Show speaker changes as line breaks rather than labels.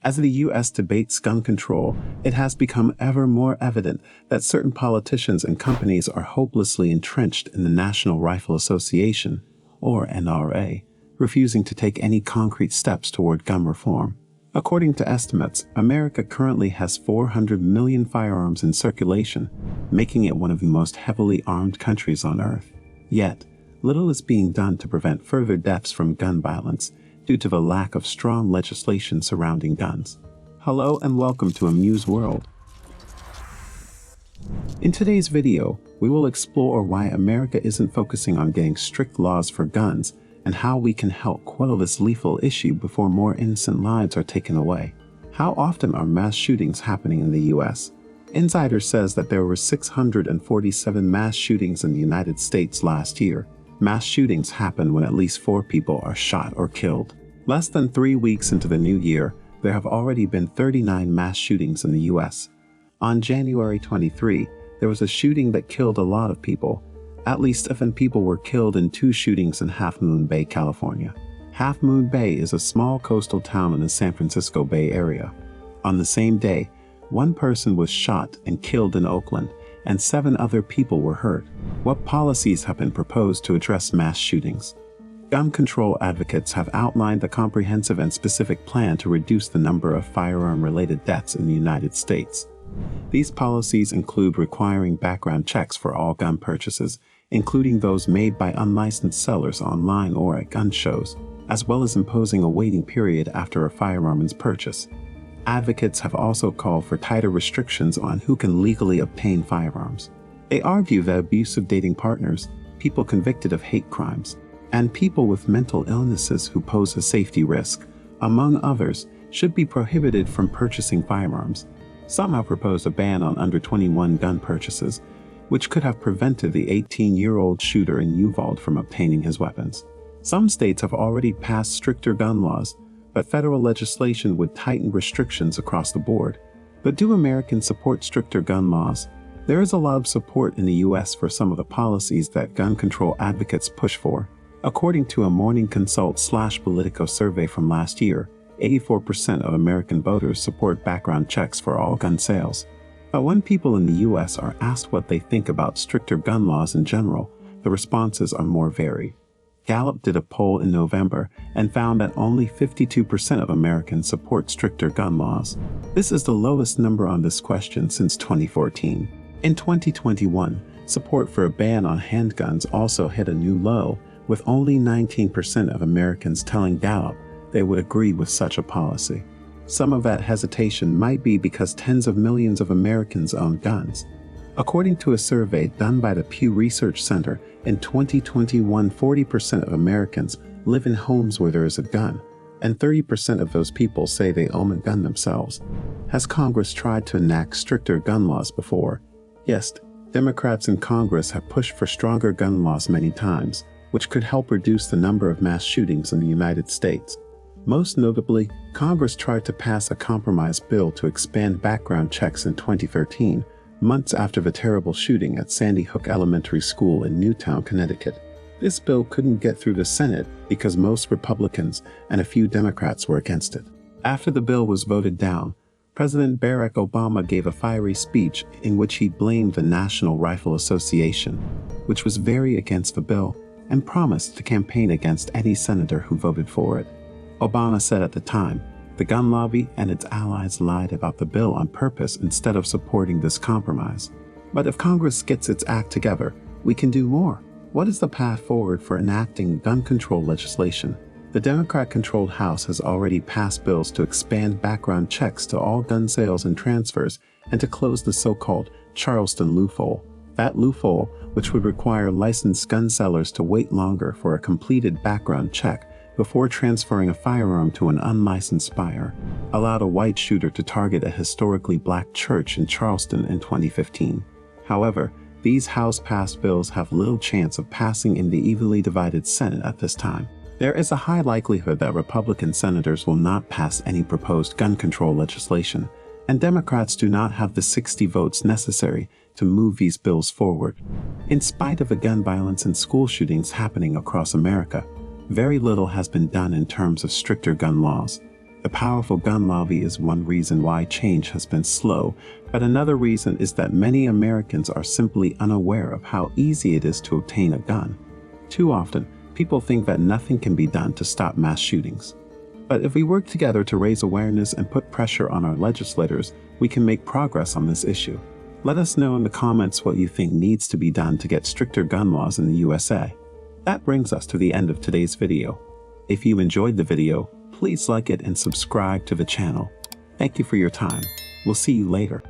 As the U.S. debates gun control, it has become ever more evident that certain politicians and companies are hopelessly entrenched in the National Rifle Association, or NRA, refusing to take any concrete steps toward gun reform. According to estimates, America currently has 400 million firearms in circulation, making it one of the most heavily armed countries on Earth. Yet, little is being done to prevent further deaths from gun violence due to the lack of strong legislation surrounding guns. Hello and welcome to Amuse World. In today's video, we will explore why America isn't focusing on getting strict laws for guns and how we can help quell this lethal issue before more innocent lives are taken away. How often are mass shootings happening in the U.S.? Insider says that there were 647 mass shootings in the United States last year. Mass shootings happen when at least 4 people are shot or killed. Less than 3 weeks into the new year, there have already been 39 mass shootings in the U.S. On January 23, there was a shooting that killed a lot of people. At least 7 people were killed in 2 shootings in Half Moon Bay, California. Half Moon Bay is a small coastal town in the San Francisco Bay Area. On the same day, 1 person was shot and killed in Oakland, and 7 other people were hurt. What policies have been proposed to address mass shootings? Gun control advocates have outlined a comprehensive and specific plan to reduce the number of firearm-related deaths in the United States. These policies include requiring background checks for all gun purchases, including those made by unlicensed sellers online or at gun shows, as well as imposing a waiting period after a firearm is purchased. Advocates have also called for tighter restrictions on who can legally obtain firearms. They argue that abusive dating partners, people convicted of hate crimes, and people with mental illnesses who pose a safety risk, among others, should be prohibited from purchasing firearms. Some have proposed a ban on under 21 gun purchases, which could have prevented the 18-year-old shooter in Uvalde from obtaining his weapons. Some states have already passed stricter gun laws, but federal legislation would tighten restrictions across the board. But do Americans support stricter gun laws? There is a lot of support in the U.S. for some of the policies that gun control advocates push for. According to a Morning Consult/Politico survey from last year, 84% of American voters support background checks for all gun sales. But when people in the U.S. are asked what they think about stricter gun laws in general, the responses are more varied. Gallup did a poll in November and found that only 52% of Americans support stricter gun laws. This is the lowest number on this question since 2014. In 2021, support for a ban on handguns also hit a new low, with only 19% of Americans telling Gallup they would agree with such a policy. Some of that hesitation might be because tens of millions of Americans own guns. According to a survey done by the Pew Research Center, in 2021, 40% of Americans live in homes where there is a gun, and 30% of those people say they own a gun themselves. Has Congress tried to enact stricter gun laws before? Yes, Democrats in Congress have pushed for stronger gun laws many times, which could help reduce the number of mass shootings in the United States. Most notably, Congress tried to pass a compromise bill to expand background checks in 2013, months after the terrible shooting at Sandy Hook Elementary School in Newtown, Connecticut. This bill couldn't get through the Senate because most Republicans and a few Democrats were against it. After the bill was voted down, President Barack Obama gave a fiery speech in which he blamed the National Rifle Association, which was very against the bill, and promised to campaign against any senator who voted for it. Obama said at the time, the gun lobby and its allies lied about the bill on purpose instead of supporting this compromise. But if Congress gets its act together, we can do more. What is the path forward for enacting gun control legislation? The Democrat-controlled House has already passed bills to expand background checks to all gun sales and transfers and to close the so-called Charleston loophole. That loophole, which would require licensed gun sellers to wait longer for a completed background check before transferring a firearm to an unlicensed buyer, allowed a white shooter to target a historically black church in Charleston in 2015. However, these House-passed bills have little chance of passing in the evenly divided Senate at this time. There is a high likelihood that Republican senators will not pass any proposed gun control legislation, and Democrats do not have the 60 votes necessary to move these bills forward. In spite of the gun violence and school shootings happening across America, very little has been done in terms of stricter gun laws. The powerful gun lobby is one reason why change has been slow, but another reason is that many Americans are simply unaware of how easy it is to obtain a gun. Too often, people think that nothing can be done to stop mass shootings. But if we work together to raise awareness and put pressure on our legislators, we can make progress on this issue. Let us know in the comments what you think needs to be done to get stricter gun laws in the USA. That brings us to the end of today's video. If you enjoyed the video, please like it and subscribe to the channel. Thank you for your time. We'll see you later.